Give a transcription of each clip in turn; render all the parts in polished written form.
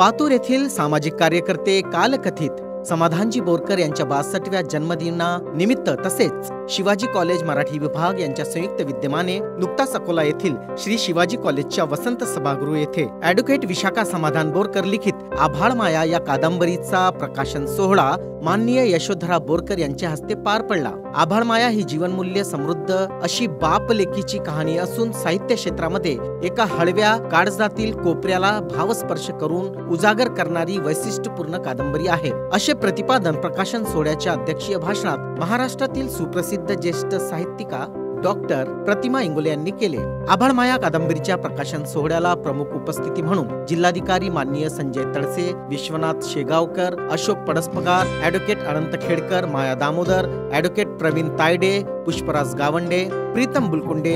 पातूर येथील सामाजिक कार्यकर्ते कालकथित समाधानजी बोरकर यांच्या 62व्या जन्मदिनानिमित्त तसेच शिवाजी कॉलेज मराठी विभाग यांच्या संयुक्त विद्यमाने नुकताच अकोला येथील श्री शिवाजी कॉलेजच्या वसंत सभागृह येथे ॲडव्होकेट विशाखा समाधान बोरकर लिखित आभाळ माया या कादंबरीचा प्रकाशन सोहळा माननीय यशोधरा बोरकर यांच्या हस्ते पार पडला। आभाळ माया ही जीवनमूल्य समृद्ध अशी बाप लेकीची कहाणी असून साहित्य क्षेत्रामध्ये एका हळव्या काळजातील कोपऱ्याला भावस्पर्श करून उजागर करणारी वैशिष्ट्यपूर्ण कादंबरी आहे असे प्रतिपादन प्रकाशन सोहळ्याच्या अध्यक्षीय भाषणात महाराष्ट्रातील सुप्रसिद्ध ज्येष्ठ साहित्यिका डॉक्टर प्रतिमा इंगोले यांनी केले। आभाळ माया कादंबरीच्या प्रकाशन सोहळ्याला प्रमुख उपस्थिती म्हणून जिल्हाधिकारी माननीय संजय तळसे, विश्वनाथ शेगावकर, अशोक पडसपगार, ॲडव्होकेट अनंत खेडकर, माया दामोदर, ॲडव्होकेट प्रवीण तायडे, पुष्पराज गावंडे, प्रीतम बुलकुंडे,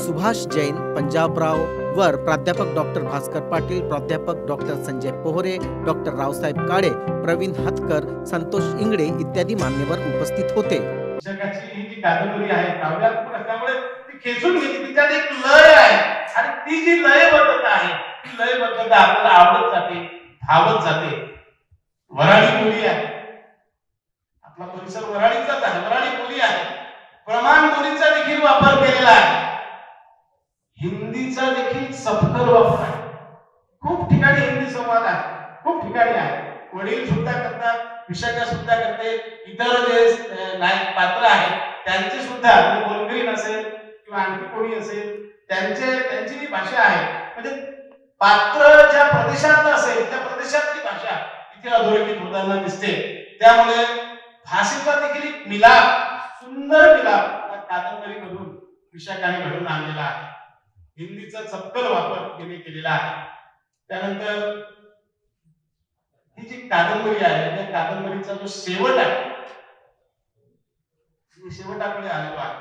सुभाष जैन, पंजाबराव वर, प्राध्यापक डॉक्टर भास्कर पाटील, प्राध्यापक डॉक्टर संजय पोहरे, डॉक्टर रावसाहेब काळे, प्रवीण हतकर, संतोष इंगडे इत्यादी मान्यवर उपस्थित होते। विशाखाची ही जी कादंबरी आहे काव्यात्मक असल्यामुळे ती खेचून घेतली, तिच्यात एक लय आहे आणि ती जी लयबद्धता आहे ती लयबद्धता आपल्याला आवडत जाते, भावत जाते। वराडी बोली आहे, आपला परिसर वराडीचाच आहे, वराडी बोली आहे, प्रमाण बोलीचा देखील वापर केलेला आहे, हिंदीचा देखील सफकर वापर आहे, खूप ठिकाणी हिंदी संवाद आहे, खूप ठिकाणी आहे। वडील सुद्धा करतात, विशाखा सुद्धा करते, इतर जे नायक पात्र आहेत त्यांचे सुद्धा बोलगरी नसेल किंवा आणखी कोणी असेल त्यांची जी भाषा आहे म्हणजे पात्र ज्या प्रदेशातलं असेल त्या प्रदेशातली भाषा इथे अधोरेखित होताना दिसते। त्यामुळे भाषेचा देखील एक मिलाप, सुंदर मिलाप या कादंबरीमधून विशाखाने घडवून आणलेला आहे। हिंदीचा चपकल वापर तिने केलेला आहे। त्यानंतर ही जी कादंबरी आहे त्या कादंबरीचा जो शेवट आहे, शेवटाकडे आलेलो आहे,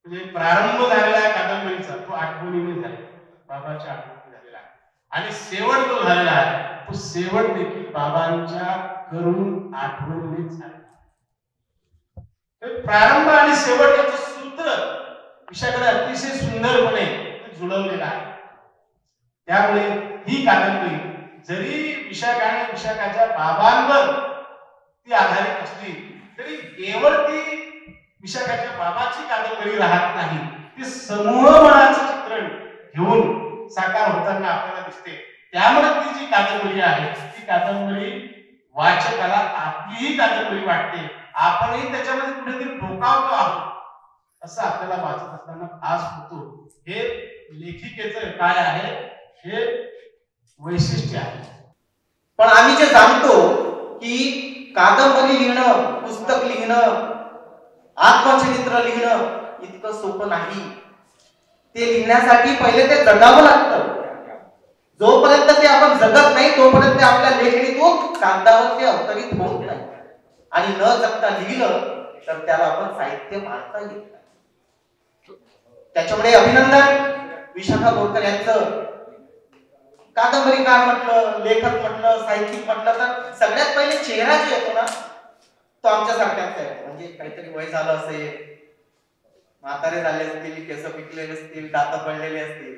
म्हणजे प्रारंभ झालेला आहे कादंबरीचा तो आठवणीने झालेला, बाबाच्या आठवणीने झालेला आहे आणि शेवट जो झालेला आहे तो शेवट देखील बाबांच्या करून आठवणीनेच झालेला। प्रारंभ आणि शेवट याचं सूत्र विशाखाने अतिशय सुंदरपणे जुळवलेलं आहे। त्यामुळे ही कादंबरी जरी विशाखाच्या बाबांवर ती आधारित असली तरी केवळ ती विशाखाच्या बाबाची कादंबरी राहत नाही, ती समूह मनाचं चित्रण घेऊन साकार होताना आपल्याला दिसते। त्यामुळे ती जी कादंबरी आहे ती कादंबरी वाचकाला आपलीही कादंबरी वाटते, आपणही त्याच्यामध्ये कुठेतरी डोकावतो आहोत असं आपल्याला वाचत असताना भास होतो। हे लेखिकेचं काय आहे, हे वैशिष्ट्य आहे। पण आम्ही जे जाणतो की कादंबरी लिहिणं, पुस्तक लिहिणं, आत्मचरित्र लिहिणं इतकं सोपं नाही। ते लिहिण्यासाठी पहिले ते जगावं लागतं। जोपर्यंत ते आपण जगत नाही तोपर्यंत आपल्या लेखणीतून कागदावर ते अवतरित होत नाही आणि न जगता लिहिलं तर त्याला आपण साहित्य मानता येत नाही। त्याच्यामुळे अभिनंदन विशाखा बोरकर यांचं। कादंबरीकार म्हटलं, लेखक म्हटलं, साहित्यिक म्हटलं तर सगळ्यात पहिले चेहरा जो येतो ना तो आमच्यासारख्याच आहे। म्हणजे काहीतरी वय झालं असेल, म्हातारे झाले असतील, केस पिकलेले असतील, दात पडलेले असतील,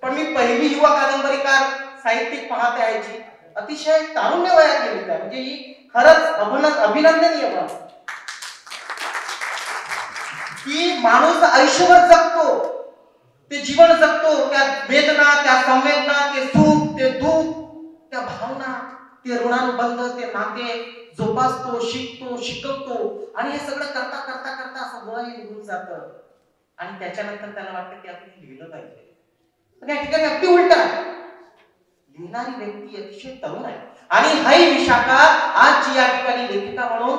पण मी पहिली युवा कादंबरीकार साहित्यिक पाहत यायची अतिशय तारुण्य वयात गेली त्या, म्हणजे ही खरंच अभिनंदनीय बाब की माणूस आयुष्यभर जगतो, ते जीवन जगतो, त्या वेदना, त्या संवेदना, ते सुख, ते दुःख, त्या भावना, ते ऋणानुबंध, ते नाते जोपासतो, शिकवतो आणि हे सगळं करता करता करता असं वय निघून जातं आणि त्याच्यानंतर त्याला वाटतं की आपण लिहिलं पाहिजे। पण या ठिकाणी अगदी उलट आहे, लिहिणारी व्यक्ती अतिशय तरुण आहे आणि हाही विशाखा आजची या ठिकाणी लेखिका म्हणून,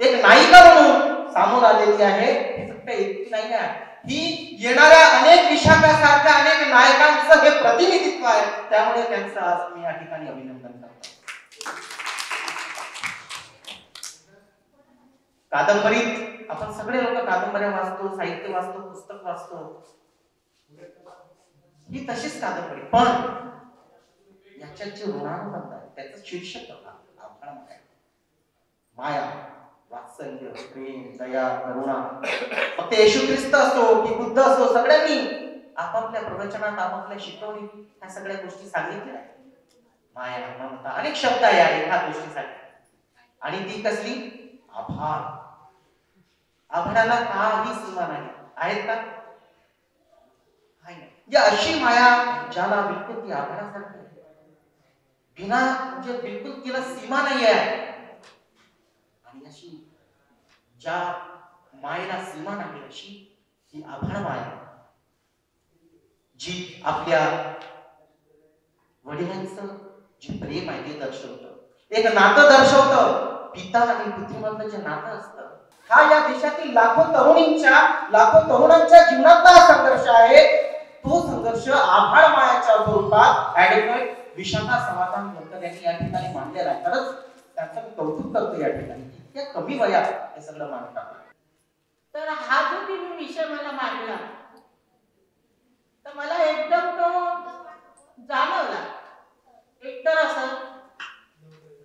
एक नायिका म्हणून समोर आलेली आहे। ही फक्त एकटी नाही आहे, ही येणाऱ्या अनेक विशाखासारख्या अनेक नायकांचं हे प्रतिनिधित्व आहे। त्यामुळे त्यांचं आज मी या ठिकाणी अभिनंदन करतो। कादंबरीत आपण सगळे लोक कादंबऱ्या वाचतो, साहित्य वाचतो, पुस्तक वाचतो, ही तशीच कादंबरी, पण याच्यात जे ऋणानुबंध आहे त्याचं शीर्षक आभाळ माया, वात्सल्य, प्रेम, दया, करुणा, फक्त येशू ख्रिस्त असो की बुद्ध असो, सगळ्यांनी आपापल्या प्रवचनात, आपापल्या शिकवणीत ह्या सगळ्या गोष्टी सांगितल्या आहेत। माया, ममता, अनेक शब्द आहे एका गोष्टीसाठी. आणि ती कसली? आभाळ. आभाळाला काही सीमा नाही. आहेत का? म्हणजे अशी माया ज्याला बिलकुल ती आभाळासारखी आहे. बिना म्हणजे बिलकुल तिला सीमा नाही आहे. आणि अशी ज्या मायेला सीमा नाही अशी ही आभाळ माया, जी आपल्या वडिलांचं जे प्रेम आहे ते दर्शवतं. एक नातं दर्शवतं. पिता आणि पुत्रीमधलं जे नातं असतं, हा या देशातील लाखो तरुणांच्या जीवनातला हा संघर्ष आहे. तो संघर्ष आभाळ मायाच्या स्वरूपात ऍडव्होकेट विशाखा समाधान बोरकर यांनी या ठिकाणी मांडलेला आहे. खरंच त्यांचं मी कौतुक करतो या ठिकाणी. इतक्या कमी वयात हे सगळं मांडतात. तर हा जो तुम्ही विषय मला मांडला, तर मला एकदम तो जाणवला. एकतर असं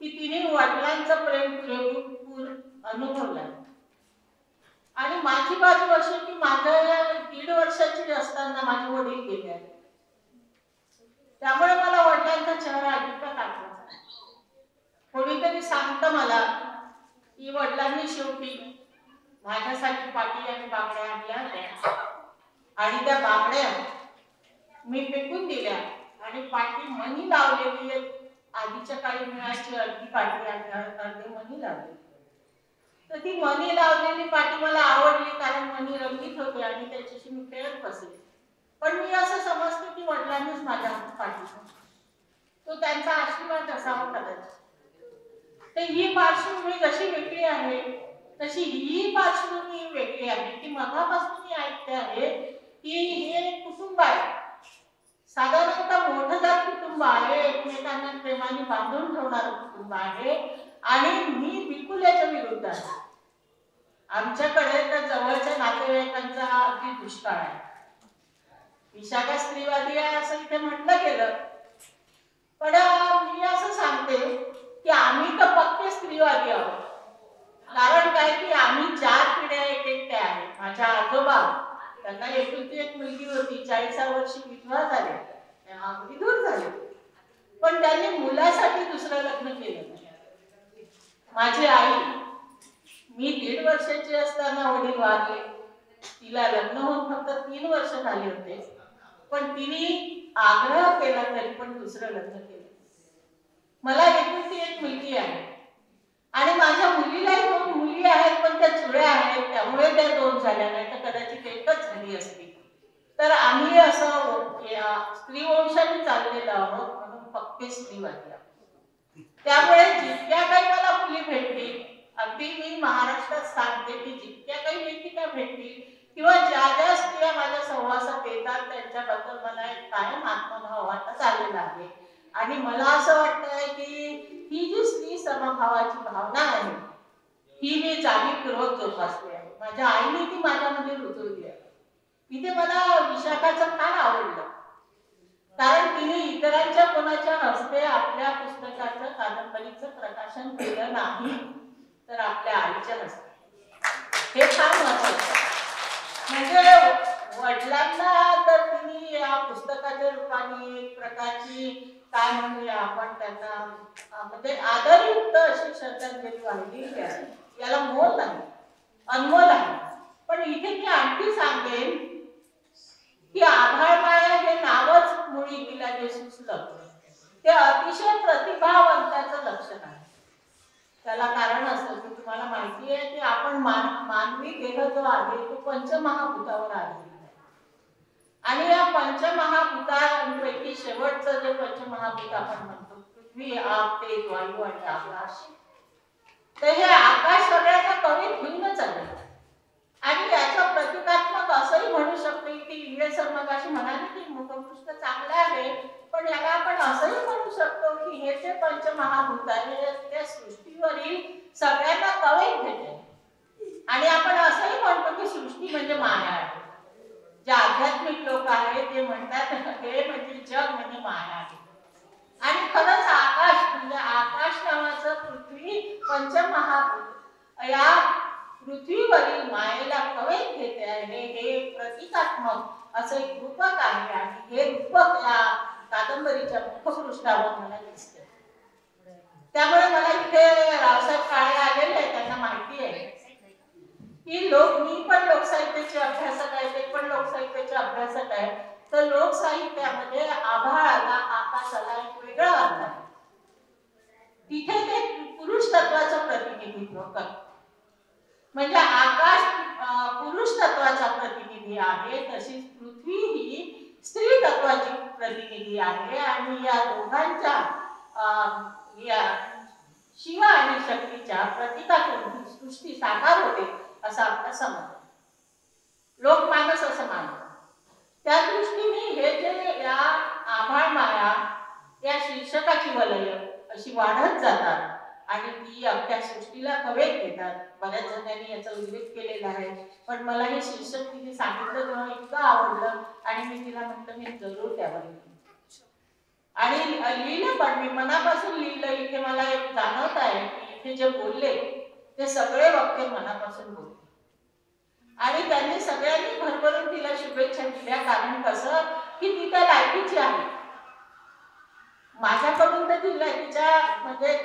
की तिने वडिलांचं प्रेम पुरेपूर अनुभवलं. आणि माझी बाजू अशी की माझ्या 1.5 वर्षाची असताना माझे वडील गेले. त्यामुळे मला वडिलांचा चेहरा अजिबात आठवत नाही. कोणीतरी सांगतं मला की वडिलांनी शेवटी माझ्यासाठी पाटी आणि बांगड्या आणल्या होत्या आणि त्या बांगड्या मी फेकून दिल्या आणि पाटी मणी लावलेली आधीच्या काळी मिळायची अर्धी पाटी आणि अर्धी मणी लावली. तर ती मणी लावलेली पाटी मला आवडली कारण मणी रंगीत होते आणि त्याच्याशी मी खेळत बसले. पण मी असं समजते की वडिलांनीच माझ्या पाठी, तो त्यांचा आशीर्वाद असावा कदाचित. तर ही पार्श्वभूमी जशी वेगळी आहे तशी ही पार्श्वभूमी वेगळी आहे. की मगापासून मी ऐकते आहे की हे कुटुंब आहे, साधारणतः मोठं जात कुटुंब आहे, एकमेकांना प्रेमाने बांधून ठेवणारं कुटुंब आहे. आणि मी बिलकुल याच्या विरुद्ध आहे. आमच्याकडे तर जवळच्या नातेवाईकांचा अगदी दुष्काळ आहे. विशाखा स्त्रीवादी आहे असं इथे म्हटलं गेलं, पण मी असं सांगते की आम्ही तर पक्के स्त्रीवादी आहोत. कारण काय की आम्ही 4 पिढ्या एकट्या आहे. माझ्या आजोबा, त्यांना एकुलती एक मुलगी होती, 40व्या वर्षी विधवा झाले, विधूर झाले, पण त्यांनी मुलासाठी दुसरं लग्न केलं. माझी आई, मी 1.5 वर्षाची असताना वडील वारले. तिला लग्न होऊन फक्त 3 वर्ष झाले होते, पण तिने आग्रह केला तरी पण दुसरं लग्न केलं. मला एकुलती एक मुलगी आहे आणि माझ्या मुलीलाही 2 मुली आहेत, पण त्या चुड्या आहेत त्यामुळे त्या 2 झाल्या, नाही तर कदाचित एकच झाली असती. तर आम्ही असं स्त्री वंशाने चाललेलो आहोत म्हणून पक्के स्त्रीवादी आहोत. त्यामुळे जितक्या काही मला मुली भेटतील, अगदी मी महाराष्ट्रात सांगते की जितक्या काही लेखिका भेटतील किंवा ज्या ज्या स्त्रिया माझ्या सहवासात येतात त्यांच्याबद्दल मला एक कायम आत्मभाव वाटत आलेला आहे. आणि मला असं वाटतंय की ही जी स्त्री समभावाची भावना आहे ही मी जाणीवपूर्वक जोपासली आहे. माझ्या आईने ती माझ्यामध्ये रुजवली आहे. इथे मला विशाखाचं फार आवडलं, कारण तिने इतरांच्या कोणाच्या हस्ते आपल्या पुस्तकाचं कादंबरीचं प्रकाशन केलं नाही, तर आपल्या आईच्या हस्ते. हे फार महत्वाचं. म्हणजे वडिलांना तर तिने या पुस्तकाच्या रूपाने एक प्रकारची काय म्हणूया आपण त्यांना म्हणजे आदरयुक्त अशी श्रद्धांजली वाहिलेली आहे. याला मोल नाही, अनमोल आहे. पण इथे मी आणखी सांगेन की आभाळ माया हे नावच मुळी तिला जे सुचलं ते अतिशय प्रतिभावंताचं लक्षण आहे. त्याला कारण असं की तुम्हाला माहिती आहे की आपण मानवी देह जो आहे तो पंचमहाभूतावर आधारित आहे. आणि या पंचमहाभूतांपैकी शेवटचं जे पंचमहाभूत आपण म्हणतो पृथ्वी, आग, तेज, वायू आणि आकाश, तर हे आकाश सगळ्यांना कमी भिन्नच आहे. आणि याचं प्रतिकात्मक असंही म्हणू शकतो की इंग्रज सर मगाशी म्हणाले की मुखपृष्ठ चांगलं आहे, पण याला आपण असंही म्हणू शकतो की हे जे पंचमहाभूत आहे त्या सृष्टीवरील सगळ्यांना कवयित घेते. आणि आपण असंही म्हणतो की सृष्टी म्हणजे माया आहे. जे आध्यात्मिक लोक आहेत ते म्हणतात हे म्हणजे जग म्हणजे माया आहे. आणि खरंच आकाश म्हणजे आकाश नावाचं पृथ्वी पंचमहाभूत या पृथ्वीवरील मायेला कवयित घेते आहे. हे प्रतिकात्मक असं एक रूपक आहे आणि हे रूपक या कादंबरीच्या मुखपृष्ठावर मला दिसते. त्यामुळे मला इथे रावसाहेब काळे आलेले आहेत, त्यांना माहिती आहे की मी पण लोकसाहित्याचे अभ्यासक आहे, ते पण लोकसाहित्याचे अभ्यासक आहे. तर लोकसाहित्यामध्ये आभाळाला, आकाशाला एक वेगळा अर्थ आहे. तिथे ते पुरुष तत्वाचं प्रतिनिधित्व करतं. म्हणजे आकाश पुरुष तत्वाचा प्रतिनिधी आहे, तशीच पृथ्वी ही स्त्री तत्वाची प्रतिनिधी आहे. आणि या दोघांच्या या शिव आणि शक्तीच्या प्रतीकातून ही सृष्टी साकार होते असं आपलं समज, लोकमानस असं मानतं. त्या दृष्टीने हे जे या आभाळ माया या शीर्षकाची वलय अशी वाढत जातात आणि ती अख्ख्या सृष्टीला कवेत घेतात. बऱ्याच जणांनी याचा उल्लेख केलेला आहे, पण मला हे शीर्षक तिने सांगितलं तेव्हा इतकं आवडलं आणि मी तिला म्हटलं मी जरूर त्यावर आणि लिहिलं, पण मी मनापासून लिहिलं. इथे मला एक जाणवत आहे की इथे जे बोलले ते सगळे वाक्य मनापासून बोलले आणि त्यांनी सगळ्यांनी भरभरून तिला शुभेच्छा दिल्या. कारण कसं की ती त्या लायकीची आहे. माझ्याकडून तर तिच्या म्हणजे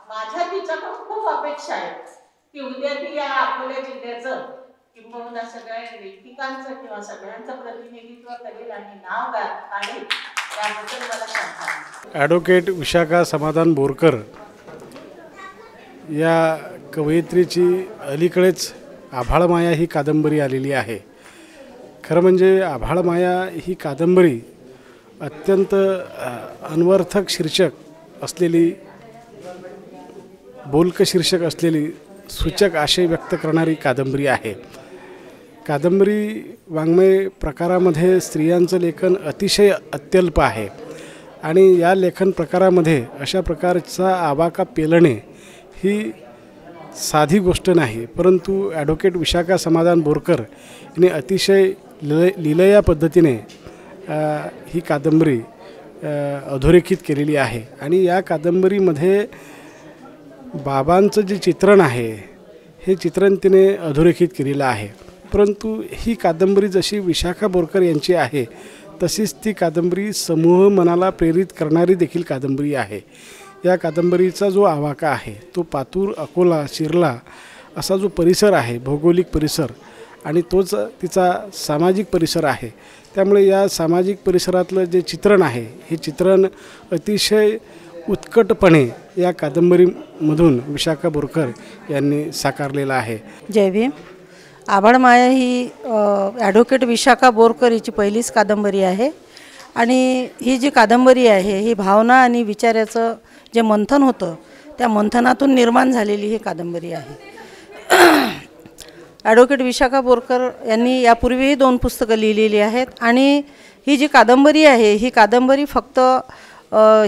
माझ्या तिच्याकडून खूप अपेक्षा आहेत की उद्या ती या अकोला जिल्ह्याचं किंबहुना सगळ्या लेखिकांचं किंवा सगळ्यांचं प्रतिनिधित्व करेल आणि नाव काढेल. त्याबद्दल मला सांगा. ॲडव्होकेट विशाखा समाधान बोरकर या कवयित्रीची अलीकडेच आभाळमाया ही कादंबरी आलेली आहे. खरं म्हणजे आभाळमाया ही कादंबरी अत्यंत अन्वर्थक शीर्षक असलेली, बोलकं शीर्षक असलेली, सूचक आशय व्यक्त करणारी कादंबरी आहे. कादंबरी वाङ्मय प्रकारामध्ये स्त्रियांचं लेखन अतिशय अत्यल्प आहे आणि या लेखन प्रकारामध्ये अशा प्रकारचा आवाका पेलणे ही साधी गोष्ट नाही. परंतु ॲडव्होकेट विशाखा समाधान बोरकर यांनी अतिशय लिलया पद्धतीने ही कादंबरी अधोरेखित केलेली आहे. आणि या कादंबरीमध्ये बाबांचं जे चित्रण आहे हे चित्रण तिने अधोरेखित केलेलं आहे. परंतु ही कादंबरी जशी विशाखा बोरकर यांची आहे तशीच ती कादंबरी समूह मनाला प्रेरित करणारी देखील कादंबरी आहे. या कादंबरीचा जो आवाका आहे तो पातूर, अकोला, शिरला असा जो परिसर आहे, भौगोलिक परिसर, आणि तोच तिचा सामाजिक परिसर आहे. त्यामुळे या सामाजिक परिसरातलं जे चित्रण आहे हे चित्रण अतिशय उत्कटपणे या कादंबरीमधून विशाखा बोरकर यांनी साकारलेलं आहे. जय भीम. आभाळमाया ही ॲडव्होकेट विशाखा बोरकर हिची पहिलीच कादंबरी आहे आणि ही जी कादंबरी आहे ही भावना आणि विचाराचं जे मंथन होतं त्या मंथनातून निर्माण झालेली ही कादंबरी आहे. ॲडव्होकेट विशाखा बोरकर यांनी यापूर्वीही 2 पुस्तकं लिहिलेली आहेत आणि ही जी कादंबरी आहे ही कादंबरी फक्त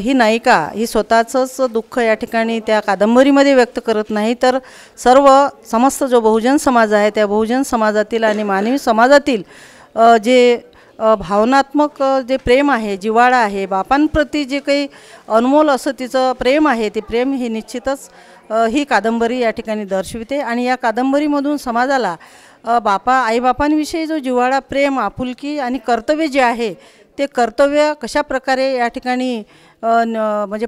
ही नायिका ही स्वतःचंच दुःख या ठिकाणी त्या कादंबरीमध्ये व्यक्त करत नाही, तर समस्त जो बहुजन समाज आहे त्या बहुजन समाजातील आणि मानवी समाजातील जे भावनात्मक जे प्रेम आहे, जिव्हाळा आहे, बापांप्रती जे काही अनमोल असं तिचं प्रेम आहे, ते प्रेम ही निश्चितच ही कादंबरी या ठिकाणी दर्शविते. आणि या कादंबरीमधून समाजाला आईबापांविषयी जो जिव्हाळा, प्रेम, आपुलकी आणि कर्तव्य जे आहे ते कर्तव्य कशा प्रकारे या ठिकाणी म्हणजे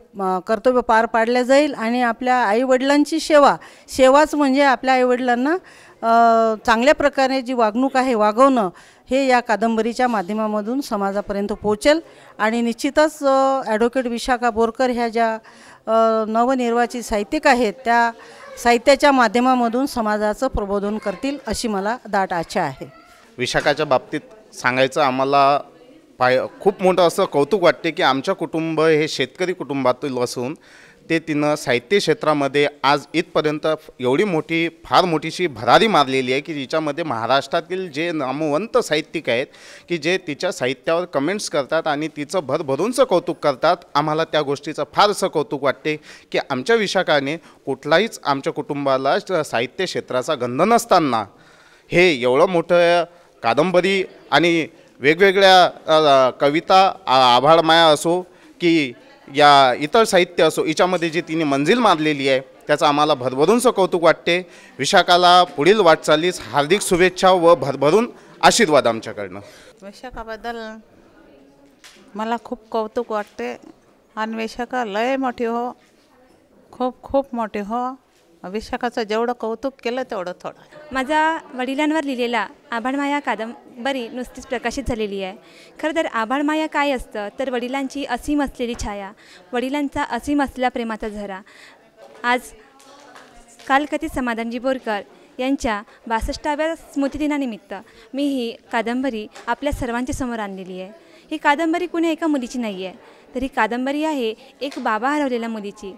कर्तव्य पार पाडल्या जाईल आणि आपल्या आईवडिलांची सेवाच म्हणजे आपल्या आईवडिलांना चांगल्या प्रकारे जी वागणूक आहे वागवणं हे या कादंबरीच्या माध्यमामधून समाजापर्यंत पोहोचेल. आणि निश्चितच ॲडव्होकेट विशाखा बोरकर ह्या ज्या नवनिर्वाचित साहित्यिक आहेत त्या साहित्याच्या माध्यमामधून समाजाचं प्रबोधन करतील अशी मला दाट आशा आहे. विशाखाच्या बाबतीत सांगायचं आम्हाला खूप मोठं असं कौतुक वाटते की आमचं कुटुंब हे शेतकरी कुटुंबातील असून ते तिनं साहित्य क्षेत्रामध्ये आज इथपर्यंत एवढी फार मोठीशी भरारी मारलेली आहे की जिच्यामध्ये महाराष्ट्रातील जे नामवंत साहित्यिक आहेत की जे तिच्या साहित्यावर कमेंट्स करतात आणि तिचं भरभरूनचं कौतुक करतात. आम्हाला त्या गोष्टीचं फारसं कौतुक वाटते की आमच्या विशाखाने कुठलाहीच आमच्या कुटुंबाला साहित्य क्षेत्राचा गंध नसताना हे एवढं मोठं कादंबरी आणि वेगवेगळ्या कविता, आभाळमाया असो की या इतर साहित्य असो, याच्यामध्ये जी तिने मंजिल मारलेली आहे त्याचं आम्हाला भरभरूनचं कौतुक वाटते. विशाखाला पुढील वाटचालीस हार्दिक शुभेच्छा व भरभरून आशीर्वाद आमच्याकडनं. विशाखाबद्दल मला खूप कौतुक वाटते. आणि विशाखा लय मोठी हो, खूप खूप मोठी हो. विशाखाचं जेवढं कौतुक केलं तेवढं थोडं. माझा वडिलांवर लिहिलेला आभाळमाया कादंबरी नुसतीच प्रकाशित झालेली आहे. खरं तर आभाळमाया काय असतं तर वडिलांची असीम असलेली छाया, वडिलांचा असीम असलेला प्रेमाचा झरा. आज कालकथित समाधानजी बोरकर यांच्या 62व्या स्मृतिदिनानिमित्त मी ही कादंबरी आपल्या सर्वांच्या समोर आणलेली आहे. ही कादंबरी कुणी एका मुलीची नाही आहे, तर ही कादंबरी आहे एक बाबा हरवलेल्या मुलीची.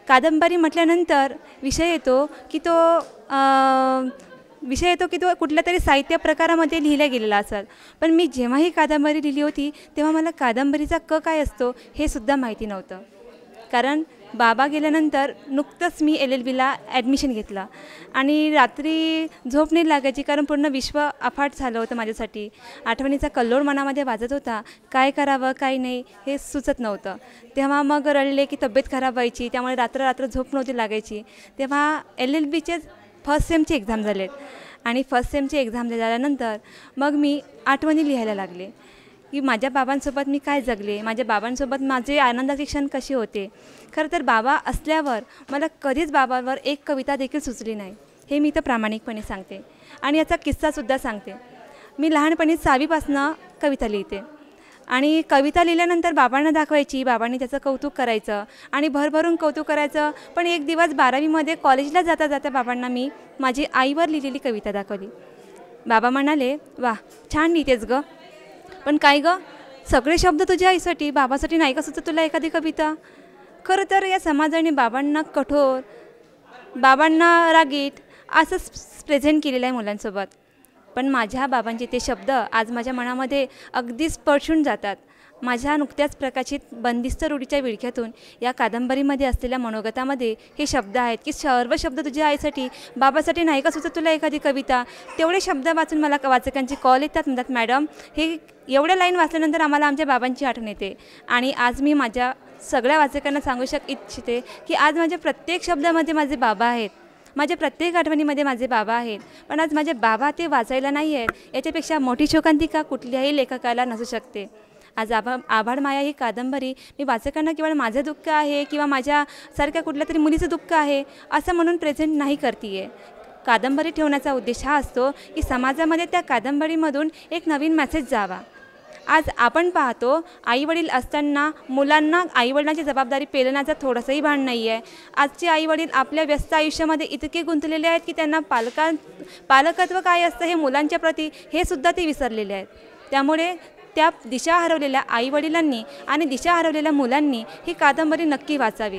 कादंबरी म्हटल्यानंतर विषय येतो की तो कुठल्या तरी साहित्य प्रकारामध्ये लिहिला गेलेला असेल. पण मी जेव्हा ही कादंबरी लिहिली होती तेव्हा मला कादंबरीचा काय असतो हे सुद्धा माहिती नव्हतं. कारण बाबा गेल्यानंतर नुकतंच मी LLBला ॲडमिशन घेतलं आणि रात्री झोप नाही लागायची, कारण पूर्ण विश्व अफाट झालं होतं माझ्यासाठी. आठवणीचा कल्लोळ मनामध्ये वाजत होता, काय करावं काय नाही हे सुचत नव्हतं. तेव्हा मग रडले की तब्येत खराब व्हायची, त्यामुळे रात्र झोप नव्हती लागायची. तेव्हा LLBचे फर्स्ट सेमचे एक्झाम झालेत आणि फर्स्ट सेमचे एक्झाम झाल्यानंतर मग मी आठवणी लिहायला लागले की माझ्या बाबांसोबत मी काय जगले, माझ्या बाबांसोबत माझे आनंदाचे क्षण कसे होते. खरं तर बाबा असल्यावर मला कधीच बाबांवर एक कविता देखील सुचली नाही, हे मी तर प्रामाणिकपणे सांगते. आणि याचा किस्सासुद्धा सांगते. मी लहानपणी 6वीपासनं कविता लिहिते आणि कविता लिहिल्यानंतर बाबांना दाखवायची, बाबांनी त्याचं कौतुक करायचं आणि भरभरून कौतुक करायचं. पण एक दिवस 12वीमध्ये कॉलेजला जाता जाता बाबांना मी माझी आईवर लिहिलेली कविता दाखवली. बाबा म्हणाले, वा छान लिहितेस गं, पण काय गं सगळे शब्द तुझ्या आईसाठी, बाबासाठी नाही का सुचत तुला एखादी कविता. खरं तर या समाजाने बाबांना कठोर, बाबांना रागीट असंच प्रेझेंट केलेलं आहे मुलांसोबत. पण माझ्या बाबांचे ते शब्द आज माझ्या मनामध्ये अगदी स्पर्शून जातात. माझ्या नुकत्याच प्रकाशित बंदिस्त रूढीच्या विळख्यातून या कादंबरीमध्ये असलेल्या मनोगतामध्ये हे शब्द आहेत की सर्व शब्द तुझ्या आईसाठी, बाबासाठी नाही का सुचत तुला एखादी कविता. तेवढे शब्द वाचून मला वाचकांचे कॉल येतात, म्हणतात मॅडम हे एवढ्या लाईन वाचल्यानंतर आम्हाला आमच्या बाबांची आठवण येते. आणि आज मी माझ्या सगळ्या वाचकांना सांगू इच्छिते की आज माझ्या प्रत्येक शब्दामध्ये माझे बाबा आहेत, माझ्या प्रत्येक आठवणीमध्ये माझे बाबा आहेत. पण आज माझे बाबा ते वाचायला नाही आहेत, याच्यापेक्षा मोठी शोकांतिका कुठल्याही लेखकाला नसू शकते. आज आभाळमाया ही कादंबरी मी वाचकांना केवळ माझं दुःख आहे किंवा माझ्यासारख्या कुठल्या तरी मुलीचं दुःख आहे असं म्हणून प्रेझेंट नाही करते आहे. कादंबरी ठेवण्याचा उद्देश हा असतो की समाजामध्ये त्या कादंबरीमधून एक नवीन मेसेज जावा. आज आपण पाहतो आईवडील असताना मुलांना आईवडिलांची जबाबदारी पेलण्याचं थोडंसंही भान नाही आहे. आजचे आईवडील आपल्या व्यस्त आयुष्यामध्ये इतके गुंतलेले आहेत की त्यांना पालकत्व काय असतं हे मुलांच्या प्रती हे सुद्धा ते विसरलेले आहेत. त्यामुळे त्या दिशा हरवलेल्या आईवडिलांनी आणि दिशा हरवलेल्या मुलांनी ही कादंबरी नक्की वाचावी.